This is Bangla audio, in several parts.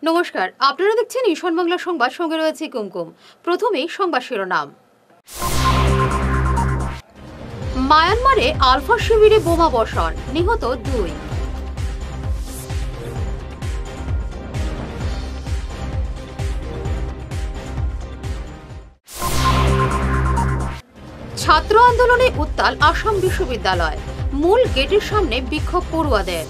নমস্কার, আপনারা দেখছেন ঈশান বাংলা সংবাদ, সঙ্গে রয়েছে কুমকুম। প্রথমেই সংবাদ শিরোনাম। মায়ানমারে আলফা শিবিরে বোমা বর্ষণ, নিহত 2। ছাত্র আন্দোলনে উত্তাল আসাম বিশ্ববিদ্যালয়, মূল গেটের সামনে বিক্ষোভ পড়ুয়াদের।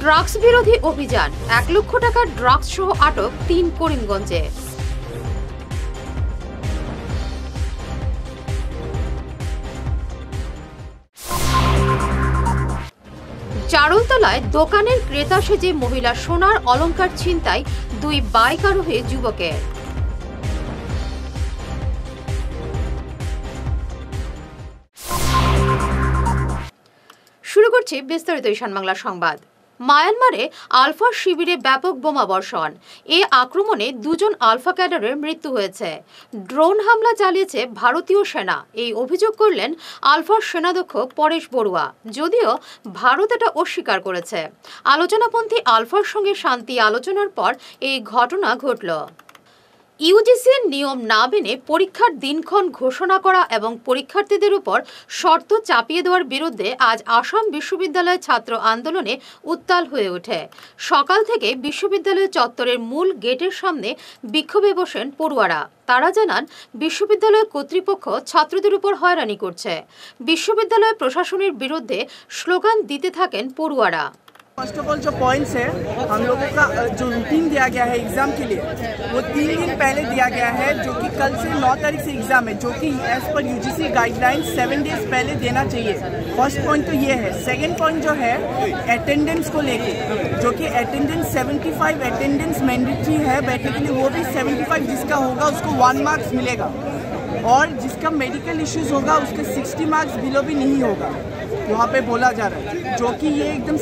ড্রাগস বিরোধী অভিযান, 1 লক্ষ টাকার ড্রাগস সহ আটক 3 করিমগঞ্জে। চারুলতলায় দোকানের ক্রেতা সেজে মহিলা সোনার অলংকার ছিনতাই, 2 বাইক আরোহী যুবকের। শুরু করছি বিস্তারিত ঈশান বাংলা সংবাদ। মায়ানমারে আলফা শিবিরে ব্যাপক বোমা বর্ষণ, এ আক্রমণে 2 জন আলফা ক্যাডারের মৃত্যু হয়েছে। ড্রোন হামলা চালিয়েছে ভারতীয় সেনা, এই অভিযোগ করলেন আলফার সেনাধ্যক্ষ পরেশ বড়ুয়া, যদিও ভারত এটা অস্বীকার করেছে। আলোচনাপন্থী আলফার সঙ্গে শান্তি আলোচনার পর এই ঘটনা ঘটল। ইউজিসির নিয়ম না মেনে পরীক্ষার দিনক্ষণ ঘোষণা করা এবং পরীক্ষার্থীদের উপর শর্ত চাপিয়ে দেওয়ার বিরুদ্ধে আজ আসাম বিশ্ববিদ্যালয় ছাত্র আন্দোলনে উত্তাল হয়ে ওঠে। সকাল থেকে বিশ্ববিদ্যালয় চত্বরের মূল গেটের সামনে বিক্ষোভে বসেন পড়ুয়ারা। তারা জানান, বিশ্ববিদ্যালয় কর্তৃপক্ষ ছাত্রদের উপর হয়রানি করছে। বিশ্ববিদ্যালয় প্রশাসনের বিরুদ্ধে স্লোগান দিতে থাকেন পড়ুয়ারা। फर्स्ट ऑफ ऑल जो पॉइंट्स है हम लोगों का जो रूटीन दिया गया है एग्जाम के लिए, वो 3 दिन पहले दिया गया है, जो कि कल से 9 तारीख से एग्जाम है, जो कि as per UGC guideline 7 days पहले देना चाहिए। फर्स्ट पॉइंट तो ये है। सेकंड पॉइंट जो है अटेंडेंस को लेके, जो कि अटेंडेंस 75 अटेंडेंस मैंडेटरी है बैठने के लिए, वो भी 75 जिसका होगा उसको 1 मार्क्स मिलेगा, और जिसका मेडिकल इश्यूज होगा उसके 60 मार्क्स बिलो भी नहीं होगा, वहाँ पे बोला जा रहा है, जो कि ये एकदम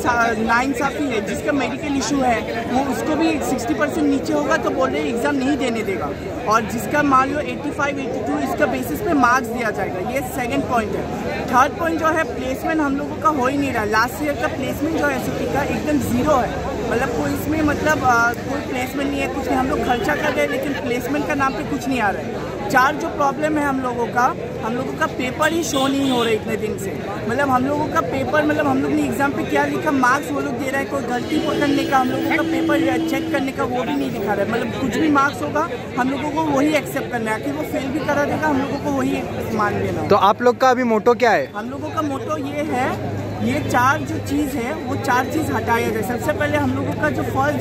नाइंसाफी है। जिसका मेडिकल इशू है वो उसको भी 60% नीचे होगा तो बोल रहे एग्ज़ाम नहीं देने देगा, और जिसका मान लो 85, 82 इसका बेसिस पे मार्क्स दिया जाएगा। ये सेकंड पॉइंट है। थर्ड पॉइंट जो है प्लेसमेंट हम लोगों का हो ही नहीं रहा। लास्ट ईयर का प्लेसमेंट जो है एसओपी का एकदम ज़ीरो है, मतलब कोई इसमें कोई प्लेसमेंट नहीं है, कुछ नहीं। हम लोग खर्चा कर रहे हैं लेकिन प्लेसमेंट का नाम पे कुछ नहीं आ रहा है। 4 जो प्रॉब्लम है हम लोगों का पेपर ही शो नहीं हो रहे इतने दिन से। मतलब हम लोगों का पेपर, मतलब हम लोग ने एग्जाम पे क्या लिखा, मार्क्स वो लोग दे रहा है, कोई गलती पकड़ने का, हम लोगों का पेपर चेक करने का वो भी नहीं दिखा रहा है। मतलब कुछ भी मार्क्स होगा हम लोगों को वही एक्सेप्ट करना है, कि वो फेल भी करा देगा हम लोगों को वही मान लेना। तो आप लोग का अभी मोटो क्या है? हम लोगों का मोटो ये है, ये 4 जो चीज़ है वो 4 चीज़ हटाया जाए। सबसे पहले हम लोगों का जो फर्स्ट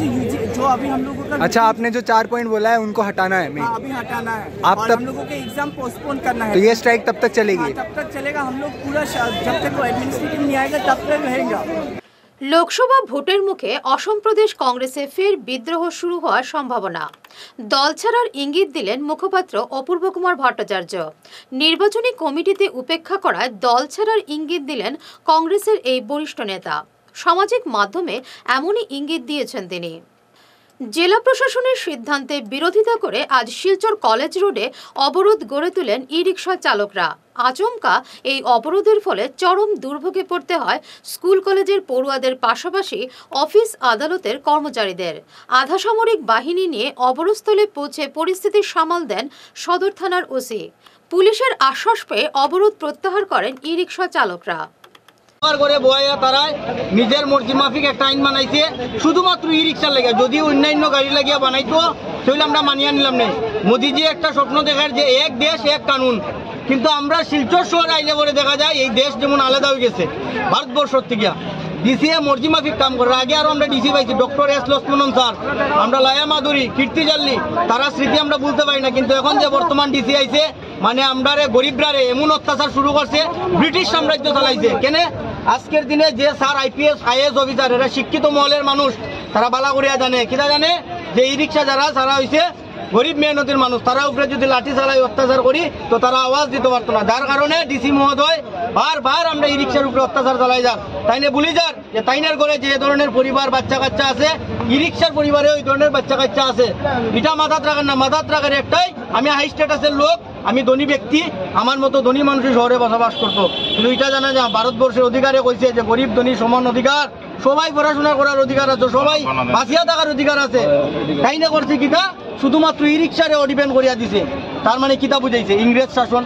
जो अभी हम लोगों का, अच्छा आपने जो 4 पॉइंट बोला है उनको हटाना है? हाँ, अभी हटाना है। आप और तब हम लोगों के एग्जाम पोस्टपोन करना है। तो ये स्ट्राइक तब तक चलेगी? हाँ, तब तक चलेगा। हम लोग पूरा जब तक वो एडमिनिस्ट्रेटिव नहीं आएगा तब तक रहेगा। লোকসভা ভোটের মুখে অসম প্রদেশ কংগ্রেসে ফের বিদ্রোহ শুরু হওয়ার সম্ভাবনা। দল ছাড়ার ইঙ্গিত দিলেন মুখপাত্র অপূর্ব কুমার ভট্টাচার্য। নির্বাচনী কমিটিতে উপেক্ষা করায় দল ছাড়ার ইঙ্গিত দিলেন কংগ্রেসের এই বরিষ্ঠ নেতা। সামাজিক মাধ্যমে এমনই ইঙ্গিত দিয়েছেন তিনি। জেলা প্রশাসনের সিদ্ধান্তে বিরোধিতা করে আজ শিলচর কলেজ রোডে অবরোধ গড়ে তোলেন ই রিকশা চালকরা। আচমকা এই অবরোধের ফলে চরম দুর্ভোগে পড়তে হয় স্কুল কলেজের পড়ুয়াদের, পাশাপাশি অফিস আদালতের কর্মচারীদের। আধা সামরিক বাহিনী নিয়ে অবরোধস্থলে পৌঁছে পরিস্থিতি সামাল দেন সদর থানার ওসি। পুলিশের আশ্বাস পেয়ে অবরোধ প্রত্যাহার করেন ই রিকশা চালকরা। করে বয়া তারা নিজের মর্জি মাফিক একটা আইন বানাইছে শুধুমাত্র ই রিক্সার লেগে। যদি অন্যান্য গাড়ি লাগিয়ে বানাইতো তাহলে আমরা মানিয়ে নিলাম না। মোদিজি একটা স্বপ্ন দেখার যে এক দেশ এক কানুন, কিন্তু আমরা শিলচর শহর আইলে পরে দেখা যায় এই দেশ যেমন আলাদা হয়ে গেছে ভারতবর্ষর থেকে। ডিসিএ মর্জি মাফিক কাম করে। আগে আরো আমরা ডিসি পাইছি, ডক্টর এস লক্ষ্মণন স্যার, আমরা লায়া মাধুরী, কীর্তি জাল্লি, তারা স্মৃতি আমরা বলতে পারি না। কিন্তু এখন যে বর্তমান ডিসি আইছে, মানে আমরা গরিবরারে এমন অত্যাচার শুরু করছে, ব্রিটিশ সাম্রাজ্য চালাইছে। কেন আজকের দিনে যে স্যার আইপিএস আইএস অফিসার, এরা শিক্ষিত মহলের মানুষ, তারা বালা করিয়া জানে, কিনা জানে যে ই রিক্সা যারা সারা হয়েছে গরিব মেহনতির মানুষ, তারা উপরে যদি লাঠি চালাই অত্যাচার করি তো তারা আওয়াজ দিতে পারতো না। যার কারণে ডিসি মহোদয় বারবার আমরা ই রিক্সার উপরে অত্যাচার চালাই যাক, তাইনে বলি যার যে তাইনের ঘরে যে ধরনের পরিবার বাচ্চা কাচ্চা আছে, ই রিক্সার পরিবারে ওই ধরনের বাচ্চা কাচ্চা আছে। এটা মাথাত রাখেন না। মাথাত রাখার একটাই, আমি হাই স্ট্যাটাসের লোক, আমি ধনী ব্যক্তি, আমার মতো ধনী মানুষই শহরে বসবাস করতো, কিন্তু এটা জানা যায় ভারতবর্ষের অধিকারে কইছে যে গরিব ধনী সমান অধিকার, সবাই পড়াশোনা করার অধিকার আছে, সবাই বাঁচিয়া থাকার অধিকার আছে। তাই না করছে কিতা শুধুমাত্র ই রিক্সারে ডিপেন্ড করিয়া দিছে। তার মানে কিতা বুঝাইছে ইংরেজ শাসন।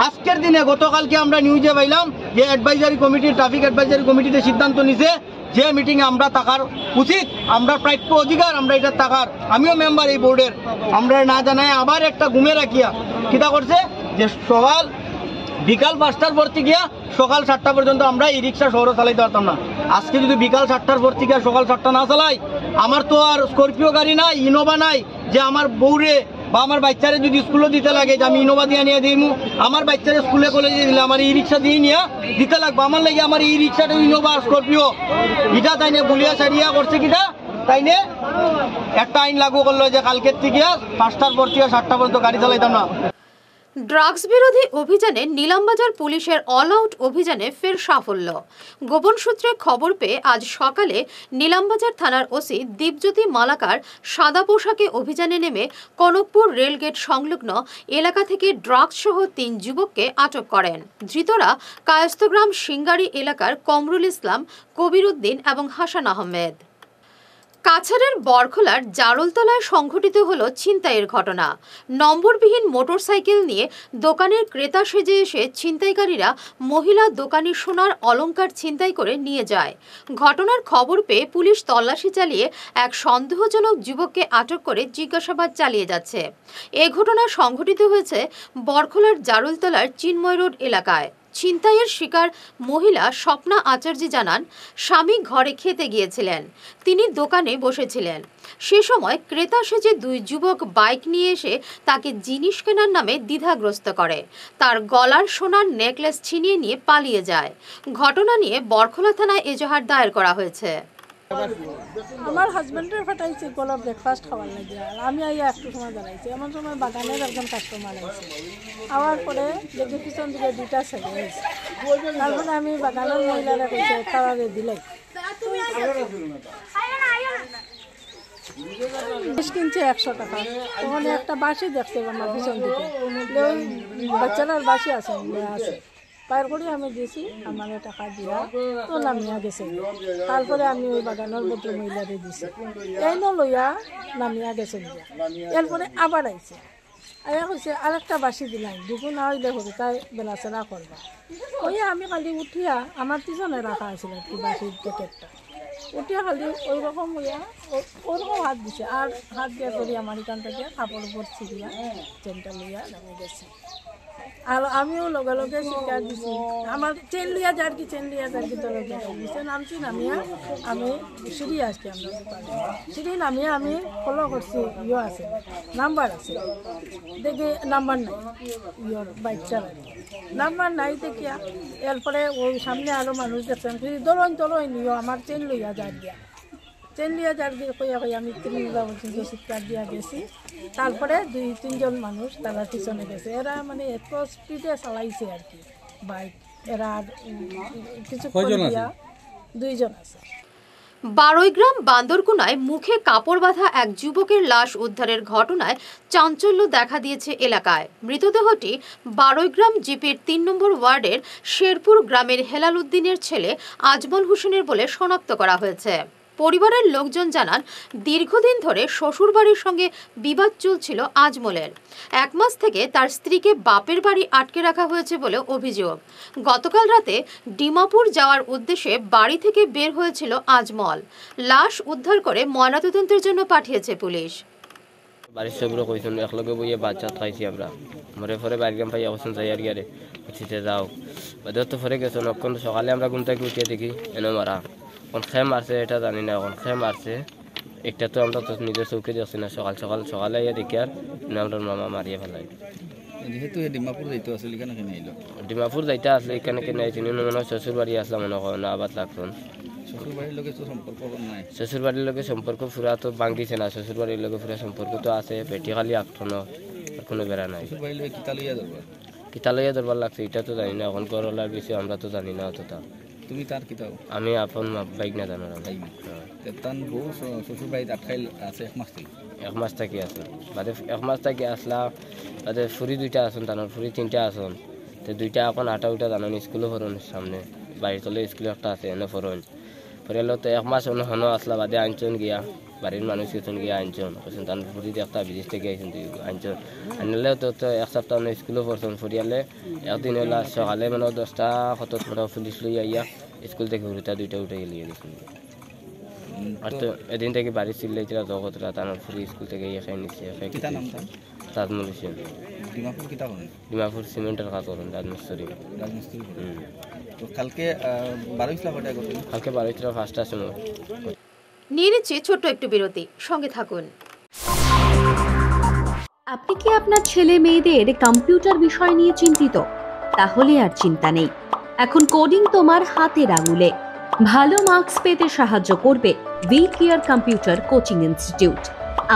আজকের দিনে গতকালকে আমরা নিউজে পাইলাম যে অ্যাডভাইজারি কমিটি, ট্রাফিক অ্যাডভাইজারি কমিটিতে সিদ্ধান্ত নিছে যে মিটিংয়ে আমরা থাকার উচিত, আমরা প্রাপ্য অধিকার, আমরা এটা থাকার, আমিও মেম্বার এই বোর্ডের, আমরা না জানাই আবার একটা ঘুমে রাখিয়া কিতা করছে যে সকাল বিকাল 5টার পর থেকে গিয়া সকাল 7টা পর্যন্ত আমরা ই রিক্সা শহরে চালাইতে পারতাম না। আজকে যদি বিকাল 7টার পর থেকে সকাল 7টা না চালাই, আমার তো আর স্করপিও গাড়ি নাই, ইনোভা নাই যে আমার বউরে বা আমার বাচ্চারে যদি স্কুলে দিতে লাগে যে আমি ইনোভা দিয়ে নিয়ে দিই, আমার বাচ্চারে স্কুলে কলেজে দিলে আমার ই রিক্সা দিয়ে নিয়ে দিতে লাগবে, আমার লাগে আমার ই রিক্সাটা ইনোভা স্করপিও এটা তাইনে বলিয়া সারিয়া করছে কিটা তাইনে একটা আইন লাগু করলো যে কালকের থেকে 5টার পর থেকে 7টা পর্যন্ত গাড়ি চালাইতাম না। ড্রাগস বিরোধী অভিযানে নিলামবাজার পুলিশের অল আউট অভিযানে ফের সাফল্য। গোপন সূত্রে খবর পেয়ে আজ সকালে নিলামবাজার থানার ওসি দীপজ্যোতি মালাকার সাদা পোশাকে অভিযানে নেমে কনকপুর রেলগেট সংলগ্ন এলাকা থেকে ড্রাগস সহ 3 যুবককে আটক করেন। ধৃতরা কায়স্থগ্রাম সিঙ্গারি এলাকার কমরুল ইসলাম, কবির উদ্দিন এবং হাসান আহমেদ। কাছাড়ের বরখোলার জারলতলায় সংঘটিত হলো ছিনতাইয়ের ঘটনা। নম্বরবিহীন মোটরসাইকেল নিয়ে দোকানের ক্রেতা সেজে এসে ছিনতাইকারীরা মহিলা দোকানি সোনার অলংকার ছিনতাই করে নিয়ে যায়। ঘটনার খবর পেয়ে পুলিশ তল্লাশি চালিয়ে এক সন্দেহজনক যুবককে আটক করে জিজ্ঞাসাবাদ চালিয়ে যাচ্ছে। এ ঘটনা সংঘটিত হয়েছে বরখোলার জারলতলার চিন্ময় রোড এলাকায়। ছিনতাইয়ের শিকার মহিলা স্বপ্না আচার্য জানান, স্বামী ঘরে খেতে গিয়েছিলেন, তিনি দোকানে বসেছিলেন। সে সময় ক্রেতা সেজে 2 যুবক বাইক নিয়ে এসে তাকে জিনিস কেনার নামে দ্বিধাগ্রস্ত করে, তার গলার সোনার নেকলেস ছিনিয়ে নিয়ে পালিয়ে যায়। ঘটনা নিয়ে বরখোলা থানায় এজাহার দায়ের করা হয়েছে। আমার হাজবেন্ডের ফাটাইছে গলা ব্রেকফাস্ট খাওয়ার লাগে, আর আমি আইয়া একটু সময় দাঁড়াইছি, এমন সময় বাগানের একজন কাস্টমার আছে, আওয়ার পরে দেখি পিছন দিকে 2টা ছেলে আছে। তারপরে আমি বাগানের মহিলারা কইছে তারা দিলাই কিনছে 100 টাকা। তখন একটা বাসি দেখছে আমার পিছন দিকে, বাচ্চারার বাসি আছে আছে পায়ের করে আমি দিয়েছি, আমার টাকা দিয়া তো নামিয়া গেছে। তারপরে আমি ওই বাগানের ভদ্র মহিলারে দিছি, এই লইয়া নামিয়া গেছে। এরপরে আবার আইছে, আয়া কইছে আরেকটা বাসি দিলাম, দুপুর না হইলে হরি তাই বেলাচেরা করবা। ওই আমি খালি উঠিয়া আমার পিছনে রাখা আছিল কি বাসির প্যাকেটটা, উঠিয়া খালি ওই রকম হইয়া ওরকম হাত দিছে, আর হাত দিয়া করি আমার এখান থেকে কাপড় উপর ছিড়িয়া চেনটা লইয়া নামে গেছে। আর আমিও লগে লগে শিকার দিছি, আমার চেন লিয়া যার কি তোর দিছে। নামছি নামিয়া আমি সিঁড়ি আসছি, আমরা সিঁড়ি নামিয়া আমি ফলো করছি, ইয়ে আছে নাম্বার আছে, দেখি নাম্বার নাই, ইয়োর বাইক চালাই নাম্বার নাই দেখিয়া। এরপরে ওই সামনে আরও মানুষ দেখছেন, দরইন নিও আমার চেন লইয়া যার দিয়া, চেন লিয়া যার দিয়ে কইয়া কইয়া আমি 3 পর্যন্ত চিৎকার দিয়া গেছি। তারপরে 2-3 জন মানুষ তারা পিছনে গেছে, এরা মানে এত স্পিডে চালাইছে আর কি বাইক, এরা কিছু দিয়া 2 জন আছে। বারৈগ্রাম বান্দরকুনায় মুখে কাপড় বাঁধা এক যুবকের লাশ উদ্ধারের ঘটনায় চাঞ্চল্য দেখা দিয়েছে এলাকায়। মৃতদেহটি বারৈগ্রাম জিপির 3 নম্বর ওয়ার্ডের শেরপুর গ্রামের হেলাল উদ্দিনের ছেলে আজমল হোসেনের বলে শনাক্ত করা হয়েছে। পরিবারের লোকজন জানান, দীর্ঘদিন ধরে শ্বশুরবাড়ির সঙ্গে বিবাদ চলছিল আজমলের। 1 মাস থেকে তার স্ত্রীকে বাপের বাড়ি আটকে রাখা হয়েছে বলে অভিযোগ। গতকাল রাতে ডিমাপুর যাওয়ার উদ্দেশ্যে বাড়ি থেকে বের হয়েছিল আজমল। লাশ উদ্ধার করে ময়নাতদন্তের জন্য পাঠিয়েছে পুলিশ। বাড়ির সবগুলো কইছেন একলগে বইয়ে বাচ্চা খাইছি আমরা, মরে পরে বাইরগ্রাম পাই অবস্থান যাই আর গিয়ারে উঠিতে যাও ওদের তো পরে গেছো নক্ষণ। সকালে আমরা ঘুম থেকে উঠিয়ে দেখি এনে মারা, কোন খেয়ে মারছে এটা জানি না, কোন খেয়ে মারছে একটা তো আমরা তো নিজের চৌকে যাচ্ছি না। সকালে ইয়ে দেখি আর আমরা মামা মারিয়ে ফেলাই। যেহেতু ডিমাপুর যাইতে আসলে এখানে কেন আইলো? ডিমাপুর যাইতে আসলে এখানে কেন আইছি মনে হয় শ্বশুর বাড়ি আসলাম মনে হয় না, আবার লাগছেন। শ্বশুরবাড়ির লোকের তো সম্পর্ক নাই, শ্বশুরবাড়ির লোকে সম্পর্ক পুরা তো ভাঙিছে না, শ্বশুরবাড়ির লোকে পুরা সম্পর্ক তো আছে, পেটি খালি আঁকতো না, আর কোনো বেড়া নাই। শ্বশুরবাড়ির লোক কিতা লইয়া দরবার দরবার লাগছে এটা তো জানি না, এখন করলার বিষয়ে আমরা তো জানি না অতটা। তুমি তার কি তাও আমি আপন বাইক না জানো তান বউ শ্বশুর বাড়িতে আটকাইল আছে 1 মাস থেকে 1 মাস থাকি আছে বাদে 1 মাস থাকি আসলা বাদে ফুরি 2টা আসুন তানোর ফুরি 3টা আসুন তো 2টা এখন 8টা উঠা জানো স্কুলে পড়ুন সামনে বাড়ি চলে স্কুলে একটা আছে এনে পড়ুন পরে এলো তো 1 মাস হনো আসলা বাদে আনছন গিয়া বাড়ির মানুষ কিছন গিয়া আনছন কইছেন তানোর ফুরি একটা বিদেশ থেকে আইছেন আনছন আনলে তো 1 সপ্তাহ স্কুলে পড়ছন ফুরিয়ালে একদিন হলো সকালে মানে 10টা কত পুলিশ লই আইয়া স্কুল থেকে ঘুরতে 2টা উঠে গেলিয়ে দিছেন আর তো এদিন থেকে বাড়ি চিল্লাইছিলা জগতরা তানোর ফুরি স্কুল থেকে ইয়ে খাই নিচ্ছে কিতা নাম তার তাজমুল হোসেন ডিমাপুর কিতা করেন ডিমাপুর সিমেন্টের কাজ করেন রাজমিস্ত্রি রাজমিস্ত্রি তো কালকে 12 লাখ টাকা করতেন কালকে 12টা 5টার সময় নিয়ে নিচ্ছে ছোট্ট একটু বিরতি, সঙ্গে থাকুন। আপনি কি আপনার ছেলে মেয়েদের কম্পিউটার বিষয় নিয়ে চিন্তিত? তাহলে আর চিন্তা নেই, এখন কোডিং তোমার হাতের আঙুলে। ভালো মার্কস পেতে সাহায্য করবে we care computer coaching institute.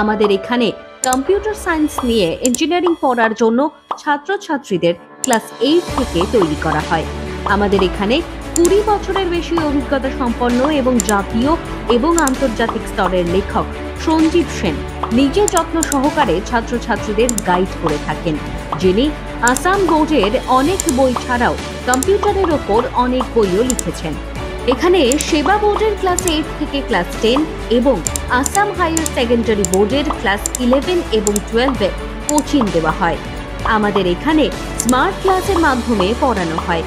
আমাদের এখানে কম্পিউটার সায়েন্স নিয়ে ইঞ্জিনিয়ারিং পড়ার জন্য ছাত্রছাত্রীদের ক্লাস 8 থেকে তৈরি করা হয়। আমাদের এখানে 20 বছরের বেশি অভিজ্ঞতা সম্পন্ন এবং জাতীয় এবং আন্তর্জাতিক স্তরের লেখক সঞ্জীব সেন নিজে যত্ন সহকারে ছাত্রছাত্রীদের গাইড করে থাকেন, যিনি আসাম বোর্ডের অনেক বই ছাড়াও কম্পিউটারের ওপর অনেক বইও লিখেছেন। এখানে সেবা বোর্ডের ক্লাস 8 থেকে ক্লাস 10 এবং আসাম হায়ার সেকেন্ডারি বোর্ডের ক্লাস 11 এবং 12-এ কোচিং দেওয়া হয়। আমাদের এখানে স্মার্ট ক্লাসের মাধ্যমে পড়ানো হয়।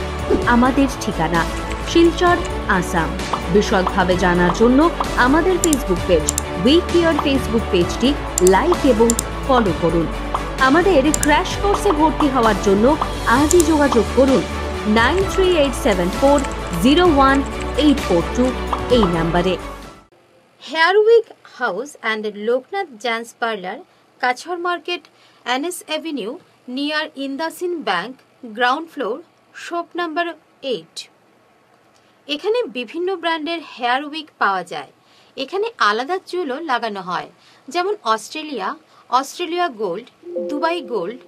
আমাদের ঠিকানা শিলচর, আসাম। বিশদভাবে জানার জন্য আমাদের Facebook page we care Facebook পেজটি লাইক এবং ফলো করুন। আমাদের ক্র্যাশ কোর্সে ভর্তি হওয়ার জন্য আজই যোগাযোগ করুন 9387401842 এই নম্বরে। Hair week house and Loknath gents parlour, Cachar market, NS Avenue, near IndusInd bank, ground floor, shop number 8। এখানে বিভিন্ন ব্র্যান্ডের হেয়ার উইক পাওয়া যায়। এখানে আলাদা চুলও লাগানো হয়, যেমন অস্ট্রেলিয়া গোল্ড, দুবাই গোল্ড,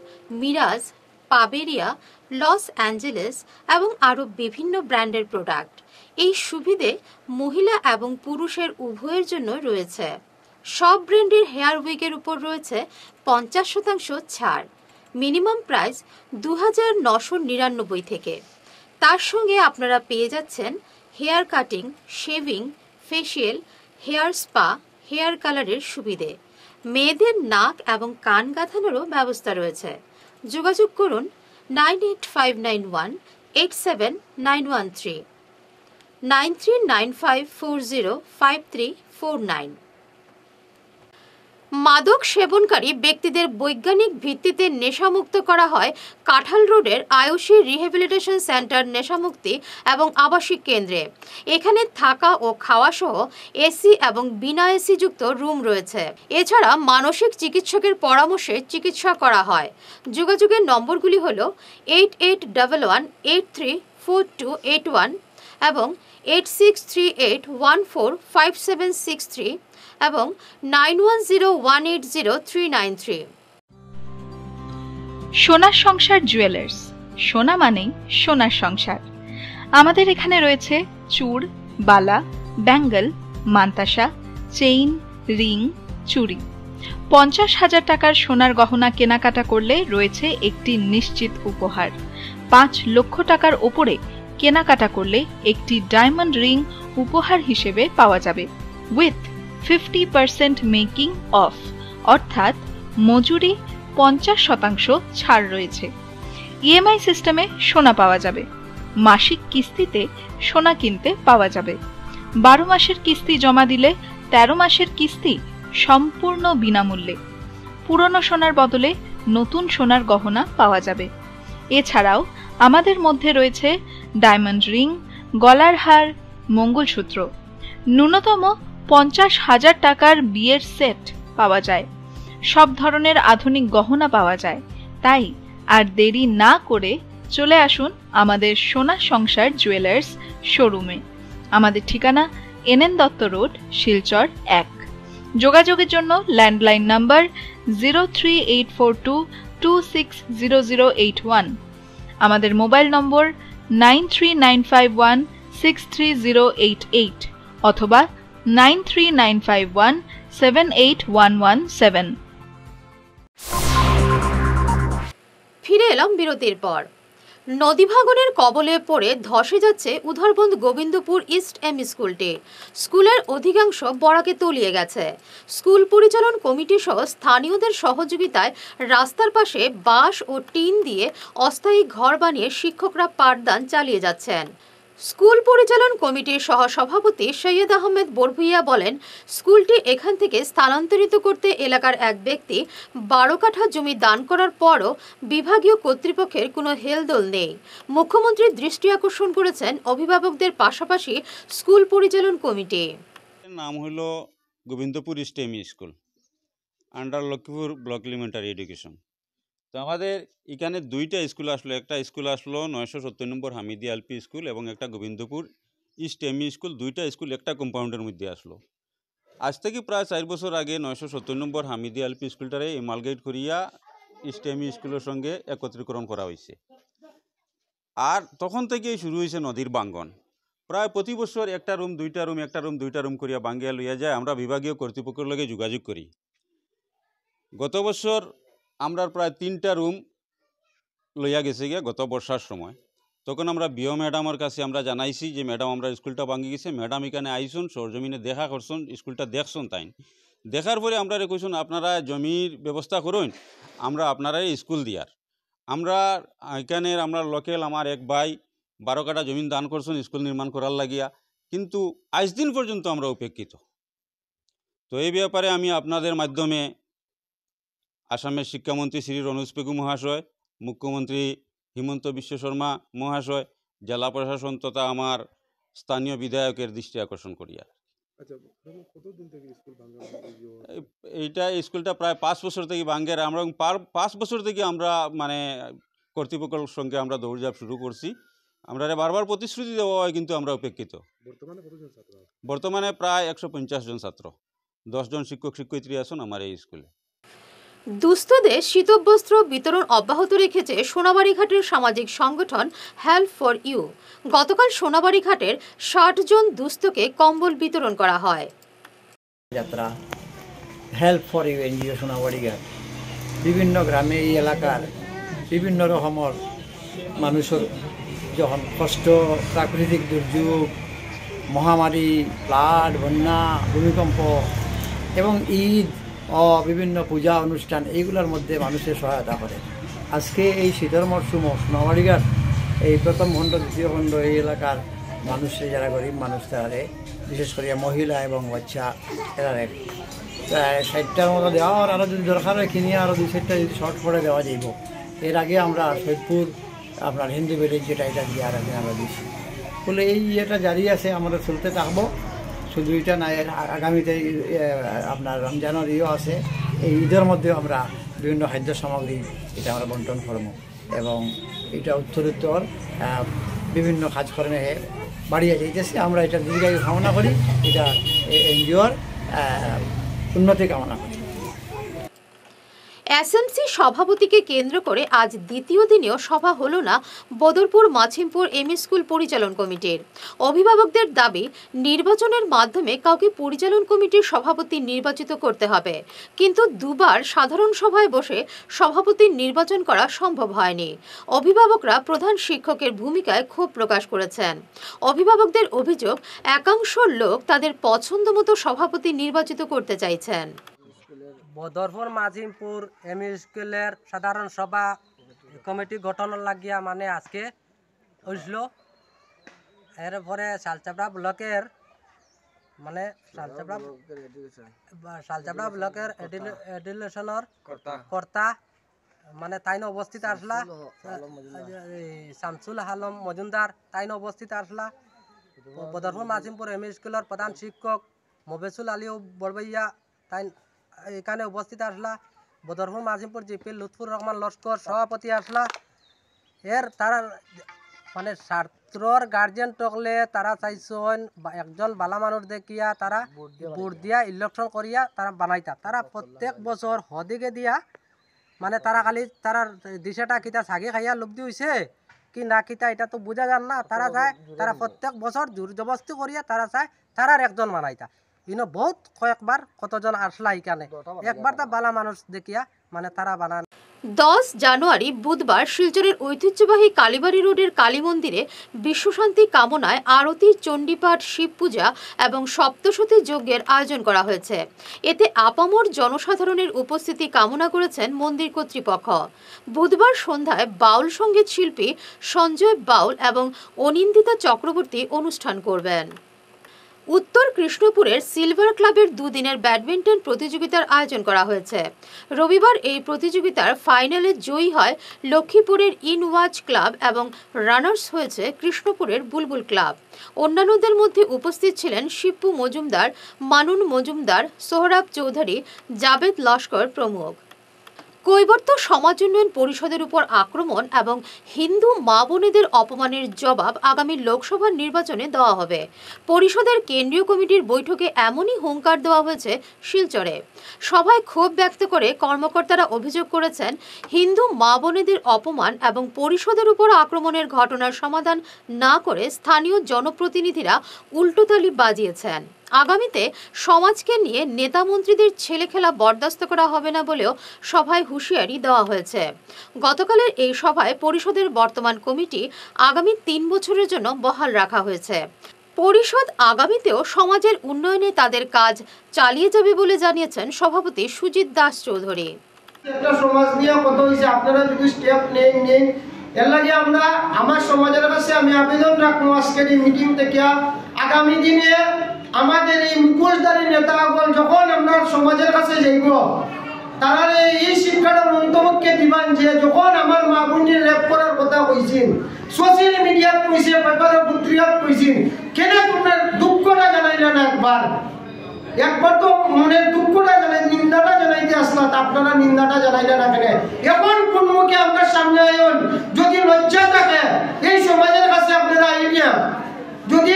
মিরাজ, পাবেরিয়া, লস অ্যাঞ্জেলেস এবং আরও বিভিন্ন ব্র্যান্ডের প্রোডাক্ট। এই সুবিধে মহিলা এবং পুরুষের উভয়ের জন্য রয়েছে। সব ব্র্যান্ডের হেয়ার উইকের উপর রয়েছে 50% ছাড়। মিনিমাম প্রাইস 2999 থেকে। তার সঙ্গে আপনারা পেয়ে যাচ্ছেন hair cutting, shaving, facial, hair spa, hair কালারের সুবিধে। মেয়েদের নাক এবং কান গাঁথানোরও ব্যবস্থা রয়েছে। যোগাযোগ করুন 9859187913, 9395405349। মাদক সেবনকারী ব্যক্তিদের বৈজ্ঞানিক ভিত্তিতে নেশামুক্ত করা হয় কাঁঠাল রোডের আয়ুষী রিহ্যাবিলিটেশন সেন্টার নেশামুক্তি এবং আবাসিক কেন্দ্রে। এখানে থাকা ও খাওয়া সহ এসি এবং বিনা এসি যুক্ত রুম রয়েছে। এছাড়া মানসিক চিকিৎসকের পরামর্শে চিকিৎসা করা হয়। যোগাযোগের নম্বরগুলি হল 8811834281 এবং 8638145763 এবং 9101803993। সোনার সংসার জুয়েলার্স, সোনা মানেই সোনার সংসার। আমাদের এখানে রয়েছে চূড়, বালা, ব্যাঙ্গল, মান্তাসা, চেইন, রিং, চুড়ি। 50,000 টাকার সোনার গহনা কেনাকাটা করলে রয়েছে একটি নিশ্চিত উপহার। 5 লক্ষ টাকার ওপরে কেনাকাটা করলে একটি ডায়মন্ড রিং উপহার হিসেবে পাওয়া যাবে, উইথ 50% মেকিং অফ, অর্থাৎ মজুরি 50% ছাড় রয়েছে। ইএমআই সিস্টেমে সোনা পাওয়া যাবে। মাসিক কিস্তিতে সোনা কিনতে পাওয়া যাবে। 12 মাসের কিস্তি জমা দিলে 13 মাসের কিস্তি সম্পূর্ণ বিনামূল্যে। পুরনো সোনার বদলে নতুন সোনার গহনা পাওয়া যাবে। এছাড়াও আমাদের মধ্যে রয়েছে ডায়মন্ড রিং, গলার হার, মঙ্গলসূত্র। ন্যূনতম 50,000 টাকার বিয়ের সেট পাওয়া যায়। সব ধরনের আধুনিক গহনা পাওয়া যায়। তাই আর দেরি না করে চলে আসুন আমাদের সোনা সংসার জুয়েলার্স শোরুমে। আমাদের ঠিকানা NN দত্ত রোড, শিলচর 1। যোগাযোগের জন্য ল্যান্ডলাইন নাম্বার 03842260081। আমাদের মোবাইল নম্বর 939517 63088 অথবা 9395178117। ফিরে এলাম বিরতির পর। নদী ভাঙনের কবলে পড়ে ধসে যাচ্ছে উধারবন্দ গোবিন্দপুর ইস্ট এম স্কুলটি। স্কুলের অধিকাংশ বরাকে তলিয়ে গেছে। স্কুল পরিচালন কমিটি সহ স্থানীয়দের সহযোগিতায় রাস্তার পাশে বাঁশ ও টিন দিয়ে অস্থায়ী ঘর বানিয়ে শিক্ষকরা পাঠদান চালিয়ে যাচ্ছেন। স্কুল পরিচালন কমিটির সহসভাপতি সৈয়দ আহমেদ বরভুইয়া বলেন, স্কুলটি এখান থেকে স্থানান্তরিত করতে এলাকার এক ব্যক্তি 12 কাঠা জমি দান করার পরও বিভাগীয় কর্তৃপক্ষের কোনো হেলদোল নেই। মুখ্যমন্ত্রী দৃষ্টি আকর্ষণ করেছেন অভিভাবকদের পাশাপাশি স্কুল পরিচালন কমিটি। নাম হলো Gobindapur east M school, under Lakshmipur block elementary education. তো আমাদের এখানে দুইটা স্কুল আসলো, একটা স্কুল আসলো 970 নম্বর হামিদি এলপি স্কুল এবং একটা গোবিন্দপুর ইস্ট এম স্কুল। দুইটা স্কুল একটা কম্পাউন্ডের মধ্যে আসলো। আজ থেকে প্রায় 4 বছর আগে 970 নম্বর হামিদি এলপি স্কুলটারে এমালগেট করিয়া ইস্ট এম স্কুলের সঙ্গে একত্রীকরণ করা হয়েছে। আর তখন থেকেই শুরু হয়েছে নদীর ভাঙ্গন। প্রায় প্রতি বছর একটা রুম দুইটা রুম একটা রুম দুইটা রুম করিয়া ভাঙ্গিয়া লইয়া যায়। আমরা বিভাগীয় কর্তৃপক্ষের লগে যোগাযোগ করি। গত বছর আমরা প্রায় 3টা রুম লইয়া গেছে গিয়া গত বর্ষার সময়। তখন আমরা বিও ম্যাডামের কাছে আমরা জানাইছি যে ম্যাডাম আমরা স্কুলটা ভাঙ্গি গেছে। ম্যাডাম এখানে আইসুন, সরজমিনে দেখা করছেন, স্কুলটা দেখছেন। তাই দেখার পরে আমরা কইছেন আপনারা জমির ব্যবস্থা করুন, আমরা আপনারাই স্কুল দিয়ার। আমরা এখানের আমরা লোকাল আমার এক ভাই 12 কাঠা জমিন দান করছেন স্কুল নির্মাণ করার লাগিয়া, কিন্তু আজ দিন পর্যন্ত আমরা উপেক্ষিত। তো এই ব্যাপারে আমি আপনাদের মাধ্যমে আসামের শিক্ষামন্ত্রী শ্রী রনোজ পেগু মহাশয়, মুখ্যমন্ত্রী হিমন্ত বিশ্ব শর্মা মহাশয়, জেলা প্রশাসন তথা আমার স্থানীয় বিধায়কের দৃষ্টি আকর্ষণ করি। আর এইটা স্কুলটা প্রায় 5 বছর থেকে ভাঙ্গের। আমরা 5 বছর থেকে আমরা মানে কর্তৃপক্ষের সঙ্গে আমরা দৌড়ঝাঁপ শুরু করছি। আমরা বারবার প্রতিশ্রুতি দেওয়া হয়, কিন্তু আমরা উপেক্ষিত। বর্তমানে প্রায় 150 জন ছাত্র, 10 জন শিক্ষক শিক্ষয়িত্রী আছেন আমার এই স্কুলে। দুস্থদের শীতবস্ত্র বিতরণ অব্যাহত রেখেছে সোনাবাড়ি ঘাটের সামাজিক সংগঠন হেল্প ফর ইউ। গতকাল সোনাবাড়ি ঘাটের 60 জন দুস্থকে কম্বল বিতরণ করা হয়। Jatra help for you NGO Sonabari Ghat বিভিন্ন গ্রামে এই এলাকার বিভিন্ন রকমের মানুষের যখন কষ্ট, প্রাকৃতিক দুর্যোগ, মহামারী, ফ্লাড, বন্যা, ভূমিকম্প এবং ঈদ ও বিভিন্ন পূজা অনুষ্ঠান, এইগুলোর মধ্যে মানুষের সহায়তা করে। আজকে এই শীতের মরশুম সোনাবাড়ি ঘাট এই প্রথম খণ্ড, দ্বিতীয় খণ্ড এই এলাকার মানুষের যারা গরিব মানুষ তারা, বিশেষ করে মহিলা এবং বাচ্চা, এরা প্রায় 60টার মতো দেওয়া। আর আরও যদি দরকার হয় কিনিয়ে আরও 2-4টা যদি শর্ট করে দেওয়া যাইব। এর আগে আমরা সৈয়দপুর আপনার হিন্দু ভিলেজ যেটা, এটা দিয়ে আর আগে আমরা দিচ্ছি বলে এই ইয়েটা জারি আছে, আমরা চলতে থাকবো। শুধু এটা না, আগামীতে আপনার রমজানের ইয়েও আছে। এই ঈদের মধ্যেও আমরা বিভিন্ন খাদ্য সামগ্রী এটা আমরা বন্টন করবো এবং এটা উত্তরোত্তর বিভিন্ন কাজকর্মে বাড়িয়ে যাইতেছে। আমরা এটা দীর্ঘায়ু কামনা করি, এটা এনজিওর উন্নতি কামনা করি। এসএমসি সভাপতিকে কেন্দ্র করে আজ দ্বিতীয় দিনেও সভা হলো না বদরপুর মাছিমপুর এম স্কুল পরিচালন কমিটির। অভিভাবকদের দাবি, নির্বাচনের মাধ্যমে কাউকে পরিচালন কমিটির সভাপতি নির্বাচিত করতে হবে, কিন্তু দুবার সাধারণ সভায় বসে সভাপতি নির্বাচন করা সম্ভব হয়নি। অভিভাবকরা প্রধান শিক্ষকের ভূমিকায় ক্ষোভ প্রকাশ করেছেন। অভিভাবকদের অভিযোগ, একাংশ লোক তাদের পছন্দ মতো সভাপতি নির্বাচিত করতে চাইছেন। বদরপুর মাঝিমপুর এম স্কুলের সাধারণ সভা কমিটি গঠনের লাগিয়া মানে আজকে হয়েছিল। এরপরে শালচাপড়া ব্লকের মানে শালচাপড়া ব্লকের এডুকেশনের কর্তা মানে তাইন উপস্থিত আসলা, শামসুল আলম মজুমদার তাইন উপস্থিত আসলা। বদরপুর মাঝিমপুর এম স্কুলের প্রধান শিক্ষক মবেসুল আলী বড়বইয়া তাই এখানে উপস্থিত আসলা। বদরপুর মাঝিমপুর জিপি লুৎফুর রহমান লস্কর সভাপতি আসলা। এর তারা মানে ছাত্রর গার্জেন টকলে তারা চাইছেন একজন বালা মানুষ দেখিয়া তারা ভোট দিয়া ইলেকশন করিয়া তারা বানাইতা। তারা প্রত্যেক বছর হদিকে দিয়া মানে তারা খালি তারা দিশাটা কিতা ছাগি খাইয়া লুব্ধি হয়েছে, কি না কিতা এটা তো বোঝা যান না। তারা চায় তারা প্রত্যেক বছর জোর জবস্তি করিয়া তারা চায় তারার একজন মানাইতা। ইনো বহুত কয়েকবার কতজন আসলা এখানে, একবার তা বালা মানুষ দেখিয়া মানে তারা বানান। 10 জানুয়ারি বুধবার শিলচরের ঐতিহ্যবাহী কালীবাড়ি রোডের কালী মন্দিরে বিশ্বশান্তি কামনায় আরতি, চণ্ডীপাঠ, শিব পূজা এবং সপ্তশতী যজ্ঞের আয়োজন করা হয়েছে। এতে আপামর জনসাধারণের উপস্থিতি কামনা করেছেন মন্দির কর্তৃপক্ষ। বুধবার সন্ধ্যায় বাউল সঙ্গীত শিল্পী সঞ্জয় বাউল এবং অনিন্দিতা চক্রবর্তী অনুষ্ঠান করবেন। উত্তর কৃষ্ণপুরের সিলভার ক্লাবের দুদিনের ব্যাডমিন্টন প্রতিযোগিতার আয়োজন করা হয়েছে। রবিবার এই প্রতিযোগিতার ফাইনালে জয়ী হয় লক্ষ্মীপুরের ইনওয়াচ ক্লাব এবং রানার্স হয়েছে কৃষ্ণপুরের বুলবুল ক্লাব। অন্যান্যদের মধ্যে উপস্থিত ছিলেন শিপ্পু মজুমদার, মানুন মজুমদার, সোহরাব চৌধুরী, জাবেদ লস্কর প্রমুখ। কৈবর্ত সমাজ উন্নয়ন পরিষদের উপর আক্রমণ এবং হিন্দু মা বোনেদের অপমানের জবাব আগামী লোকসভা নির্বাচনে দেওয়া হবে। পরিষদের কেন্দ্রীয় কমিটির বৈঠকে এমনই হুঙ্কার দেওয়া হয়েছে শিলচরে। সভায় ক্ষোভ ব্যক্ত করে কর্মকর্তারা অভিযোগ করেছেন, হিন্দু মা বোনেদের অপমান এবং পরিষদের উপর আক্রমণের ঘটনার সমাধান না করে স্থানীয় জনপ্রতিনিধিরা উল্টোতালি বাজিয়েছেন। আগামীতে সমাজকে নিয়ে নেতা মন্ত্রীদের ছেলেখেলা বরদাস্ত করা হবে না বলেও সভায় হুঁশিয়ারি দেওয়া হয়েছে। গতকালের এই সভায় পরিষদের বর্তমান কমিটি আগামী 3 বছরের জন্য বহাল রাখা হয়েছে। পরিষদ আগামীতেও সমাজের উন্নয়নে তাদের কাজ চালিয়ে যাবে বলে জানিয়েছেন সভাপতি সুজিত দাস চৌধুরী। একটা সমাজ নিয়ে কত হয়েছে, আপনারা যদি স্টেপ নেন এর লাগে আমরা আমার সমাজের কাছে আমি আবেদন রাখবো আজকের এই মিটিং থেকে, আগামী দিনে আমাদের এই মুখোশধারী নেতাগণ যখন আমরা সমাজের কাছে যাইব তারা এই শিক্ষাটা মন্তব্যকে দিবান যে যখন আমার মা বোনের রেপ করার কথা কইছেন, সোশ্যাল মিডিয়াত কইছে, পেপারে পত্রিকাত কইছেন, কেন তোমরা দুঃখটা জানাইলে না একবার তো মনের দুঃখটা জানাই, নিন্দাটা জানাইতে আসলা, আপনারা নিন্দাটা জানাইলে না কেন? এখন কোন মুখে আমরা সামনে আইন, যদি লজ্জা থাকে এই সমাজের কাছে আপনারা আইনিয়া, যদি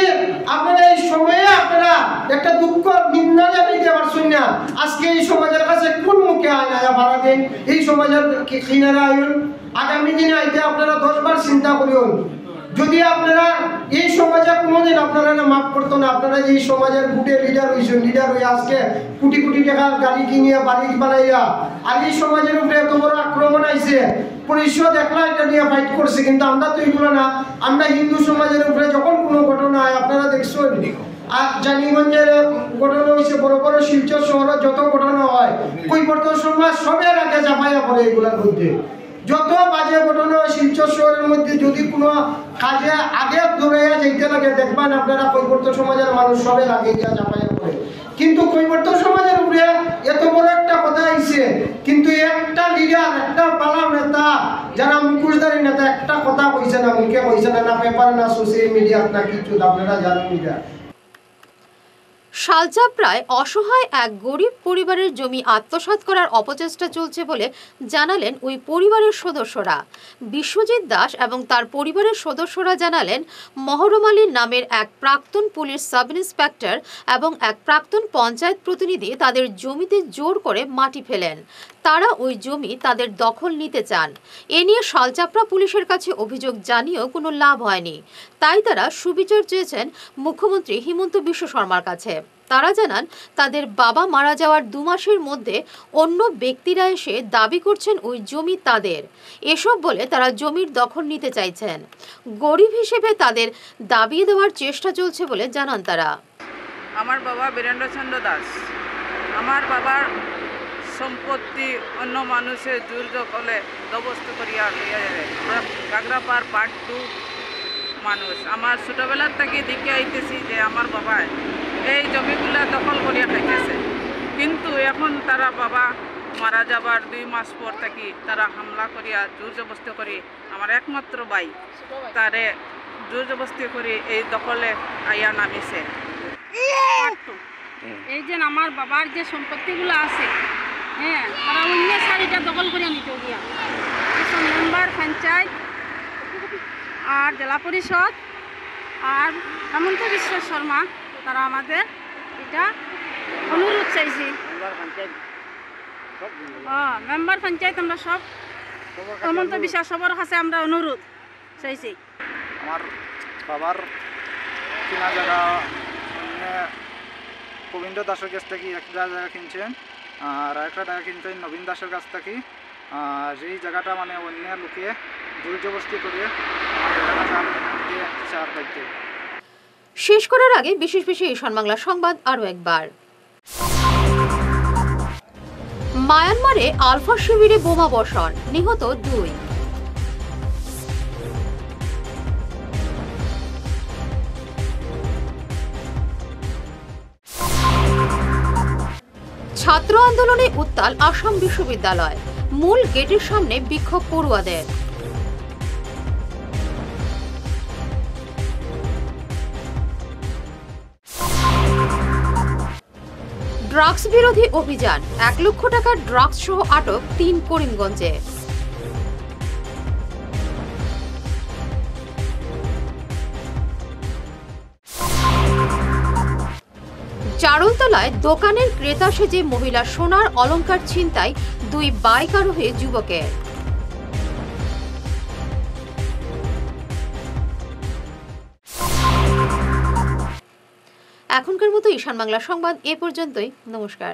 আপনারা এই সময়ে আপনারা একটা দুঃখ নিন্দা জানাইতে পারছেন না, আজকে এই সমাজের কাছে কোন মুখে আয় ভাড়া দেন এই সমাজের কিনারা আইন? আগামী দিনে আইতে আপনারা 10 বার চিন্তা করিউন। যদি আপনারা এই সমাজে কোনোদিন আপনারা না মাফ করতো না, আপনারা এই সমাজের বুটে লিডার হয়েছেন, লিডার হয়ে আজকে কোটি কোটি টাকার গাড়ি কিনিয়া বাড়ি বানাইয়া, আর এই সমাজের উপরে এত বড় আক্রমণ আইছে, পরিষদ একলা এটা নিয়ে ফাইট করছে, কিন্তু আমরা তো এগুলো না। আমরা হিন্দু সমাজের উপরে যখন কোনো ঘটনা হয় আপনারা দেখছেন, আর জানিগঞ্জের ঘটনা হয়েছে, বড় বড় শিলচর শহরে যত ঘটনা হয় কৈবর্ত সমাজ সবের আগে চাপাইয়া পড়ে এগুলোর মধ্যে। যত বাজে ঘটনা শিলচর শহরের মধ্যে যদি কোনো কাজে আগে দৌড়াইয়া যাইতে লাগে দেখবেন আপনারা কৈবর্ত সমাজের মানুষ সবের আগে গিয়া চাপাইয়া পড়ে। কিন্তু কৈবর্ত সমাজের উপরে এত বড় একটা কথা আইছে, কিন্তু একটা লিডার, একটা পালা নেতা যারা মুখোশধারী নেতা একটা কথা কইছে না, মুখে কইছে না, পেপার না সোশ্যাল মিডিয়া না কিছু, আপনারা জানেন এটা। শালচাপড়ায় অসহায় এক গরিব পরিবারের জমি আত্মসাৎ করার অপচেষ্টা চলছে বলে জানালেন ওই পরিবারের সদস্যরা। বিশ্বজিৎ দাস এবং তার পরিবারের সদস্যরা জানালেন, মহরম আলী নামের এক প্রাক্তন পুলিশ সাব ইন্সপেক্টর এবং এক প্রাক্তন পঞ্চায়েত প্রতিনিধি তাদের জমিতে জোর করে মাটি ফেলেন। তারা ওই জমি তাদের দখল নিতে চান। এ নিয়ে শালচাপড়া পুলিশের কাছে অভিযোগ জানিয়েও কোনো লাভ হয়নি। তাই তারা সুবিচার চেয়েছেন মুখ্যমন্ত্রী হিমন্ত বিশ্ব শর্মার কাছে। তারা জানান, তাদের বাবা মারা যাওয়ার 2 মাসের মধ্যে অন্য ব্যক্তিরা এসে দাবি করছেন ওই জমি তাদের। এসব বলে তারা জমির দখল নিতে চাইছেন। গরিব হিসেবে তাদের দাবি দেওয়ার চেষ্টা চলছে বলে জানান তারা। আমার বাবা বীরেন্দ্রচন্দ্র দাস, আমার বাবার সম্পত্তি অন্য মানুষের জোর জবলে দবস্ত করিয়া লইয়া যাবে। কাগরাপাড় পার্ট 2 মানুষ আমার ছোটবেলার থেকে দেখে আইতেছি যে আমার বাবা এই জমিগুলা দখল করিয়া খাইতেছে, কিন্তু এখন তারা বাবা মারা যাবার 2 মাস পর থেকে তারা হামলা করিয়া জোর জবস্তি করি আমার একমাত্র ভাই তারে জোর জবস্তি করি এই দখলে আইয়া নামিছে। এই যে আমার বাবার যে সম্পত্তিগুলো আছে, হ্যাঁ, তারা অন্য সারিটা দখল করিয়া নিতে গিয়া মেম্বার পঞ্চায়েত আর জেলা পরিষদ আর হেমন্ত বিশ্ব শর্মা তারা আমাদের এটা অনুরোধ চাইছি। মেম্বার পঞ্চায়েত আমরা সব হেমন্ত বিশ্ব সবার কাছে আমরা অনুরোধ চাইছি। আমার বাবার কিনা জায়গা গোবিন্দ দাসের কাছ থেকে একটা জায়গা কিনছেন আর একটা জায়গা কিনছেন নবীন দাসের কাছ থেকে। আর এই জায়গাটা মানে অন্য লোকে জোরজবস্তি করে চার বাড়তে। শেষ করার আগে বিশেষ ঈশান বাংলা সংবাদ আরও একবার। মায়ানমারে আলফা শিবিরে বোমা বর্ষণ, নিহত 2। ছাত্র আন্দোলনে উত্তাল আসাম বিশ্ববিদ্যালয়, মূল গেটের সামনে বিক্ষোভ পড়ুয়াদের। ড্রাগস বিরোধী অভিযান, 1 লক্ষ টাকার ড্রাগস সহ আটক 3 করিমগঞ্জে। চারুলতলায় দোকানের ক্রেতা সেজে মহিলা সোনার অলংকার ছিনতাই 2 বাইক আরোহী যুবকের। এখনকার মতো ঈশান বাংলা সংবাদ এ পর্যন্তই। নমস্কার।